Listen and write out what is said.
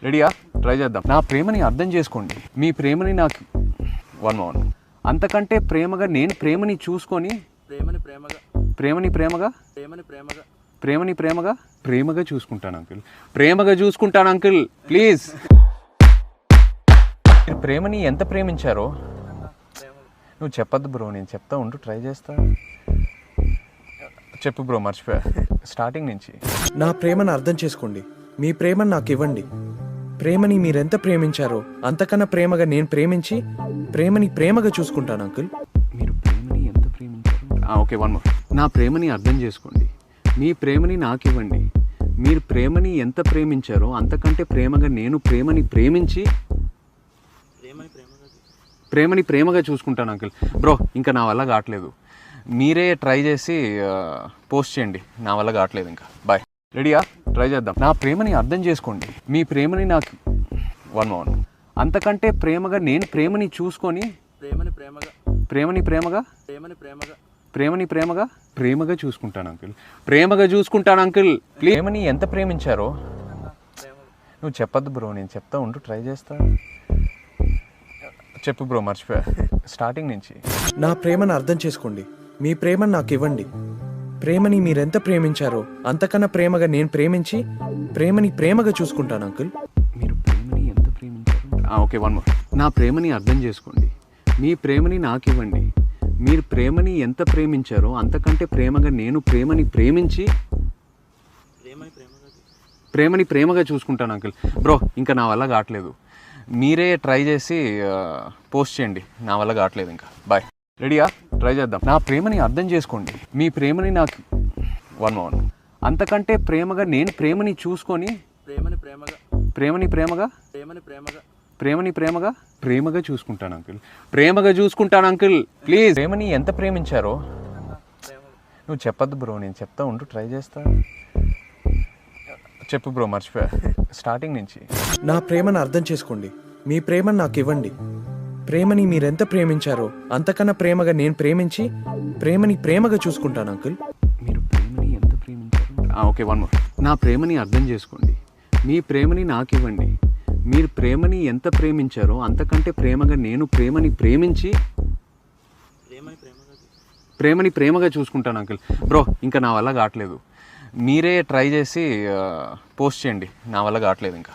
రెడీయా? ట్రై చేద్దాం. నా ప్రేమని అర్థం చేసుకోండి. మీ ప్రేమని నాకు వన్ అంతకంటే ప్రేమగా నేను ప్రేమని చూసుకొని ప్రేమగా చూసుకుంటాను అంకుల్. ప్రేమగా చూసుకుంటాను అంకుల్. ప్లీజ్. మీరు ప్రేమని ఎంత ప్రేమించారో నువ్వు చెప్పొద్దు బ్రో, నేను చెప్తా ఉంటూ ట్రై చేస్తా. చెప్పు బ్రో, మర్చిపోయా స్టార్టింగ్ నుంచి. నా ప్రేమను అర్థం చేసుకోండి. మీ ప్రేమను నాకు ఇవ్వండి. ప్రేమని మీరెంత ప్రేమించారో అంతకన్నా ప్రేమగా నేను ప్రేమించి ప్రేమని ప్రేమగా చూసుకుంటాను అంకుల్. మీరు ప్రేమని ఎంత ప్రేమించారు? Okay, one more. నా ప్రేమని అర్థం చేసుకోండి. మీ ప్రేమని నాకు ఇవ్వండి. మీరు ప్రేమని ఎంత ప్రేమించారో అంతకంటే ప్రేమగా నేను ప్రేమని ప్రేమించి ప్రేమగా చూసుకుంటాను అంకుల్. బ్రో, ఇంకా నా వల్ల కావట్లేదు. మీరే ట్రై చేసి పోస్ట్ చేయండి. నా వల్ల కావట్లేదు ఇంకా. బాయ్. రెడీయా? ట్రై చేద్దాం. నా ప్రేమని అర్థం చేసుకోండి. మీ ప్రేమని నాకు వన్ అంతకంటే ప్రేమగా నేను ప్రేమని చూసుకొని ప్రేమగా చూసుకుంటాను అంకుల్. ప్రేమగా చూసుకుంటాను అంకుల్. ప్రేమని ఎంత ప్రేమించారో నువ్వు చెప్పొద్దు బ్రో, నేను చెప్తా ఉంటూ ట్రై చేస్తా. చెప్పు బ్రో, మర్చిపోయా స్టార్టింగ్ నుంచి. నా ప్రేమను అర్థం చేసుకోండి. మీ ప్రేమను నాకు ఇవ్వండి. ప్రేమని మీరెంత ప్రేమించారో అంతకన్నా ప్రేమగా నేను ప్రేమించి ప్రేమని ప్రేమగా చూసుకుంటాను అంకుల్. మీరు ప్రేమని ఎంత ప్రేమించారు? Okay, one more. నా ప్రేమని అర్థం చేసుకోండి. మీ ప్రేమని నాకు ఇవ్వండి. మీరు ప్రేమని ఎంత ప్రేమించారో అంతకంటే ప్రేమగా నేను ప్రేమని ప్రేమించి ప్రేమగా చూసుకుంటాను అంకుల్. బ్రో, ఇంకా నా వల్ల కావట్లేదు. మీరే ట్రై చేసి పోస్ట్ చేయండి. నా వల్ల కావట్లేదు ఇంకా. బాయ్. రెడీయా? ట్రై చేద్దాం. నా ప్రేమని అర్థం చేసుకోండి. మీ ప్రేమని నాకు వన్ అంతకంటే ప్రేమగా నేను ప్రేమని చూసుకొని ప్రేమగా చూసుకుంటాను అంకుల్. ప్రేమగా చూసుకుంటాను అంకుల్. ప్లీజ్. ప్రేమని ఎంత ప్రేమించారో నువ్వు చెప్పొద్దు బ్రో, నేను చెప్తా ఉంటూ ట్రై చేస్తా. చెప్పు బ్రో, మర్చిపోయా స్టార్టింగ్ నుంచి. నా ప్రేమను అర్థం చేసుకోండి. మీ ప్రేమను నాకు ఇవ్వండి. ప్రేమని మీరెంత ప్రేమించారో అంతకన్నా ప్రేమగా నేను ప్రేమించి ప్రేమని ప్రేమగా చూసుకుంటాను అంకుల్. మీరు ప్రేమని ఎంత ప్రేమించారు? Okay, one more. నా ప్రేమని అర్థం చేసుకోండి. మీ ప్రేమని నాకు ఇవ్వండి. మీరు ప్రేమని ఎంత ప్రేమించారో అంతకంటే ప్రేమగా నేను ప్రేమని ప్రేమించి ప్రేమగా చూసుకుంటాను అంకుల్. బ్రో, ఇంకా నా వల్ల కావట్లేదు. మీరే ట్రై చేసి పోస్ట్ చేయండి. నా వల్ల కావట్లేదు ఇంకా.